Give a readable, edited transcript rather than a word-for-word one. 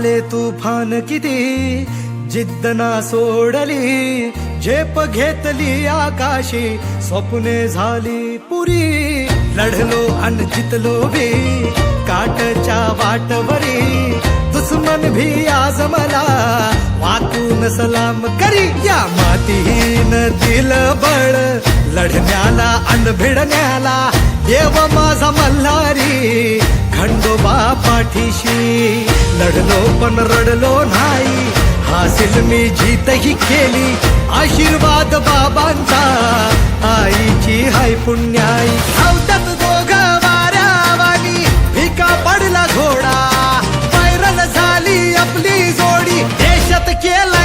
आले तुफान किती, जिद्द ना सोडली, झेप घेतली आकाशी, स्वप्ने झाली पुरी. लढलो अन जितलो बी, काटच्या वाटवरी, दुश्मन भी आज मला वाकून सलाम करी. या मातीन दिलं बळ लढण्याला अन भिडण्याला, देव माझा मल्हारी खंडोबा पाठीशी. लढलो पण रडलो नाही, हासिल मी जीतही केली, आशीर्वाद बाबांचा आईची हाय पुण्याई. धावतात दोघं वाऱ्यावानी, भिका पडला घोडा, पैरण झाली आपली जोडी, देशात केला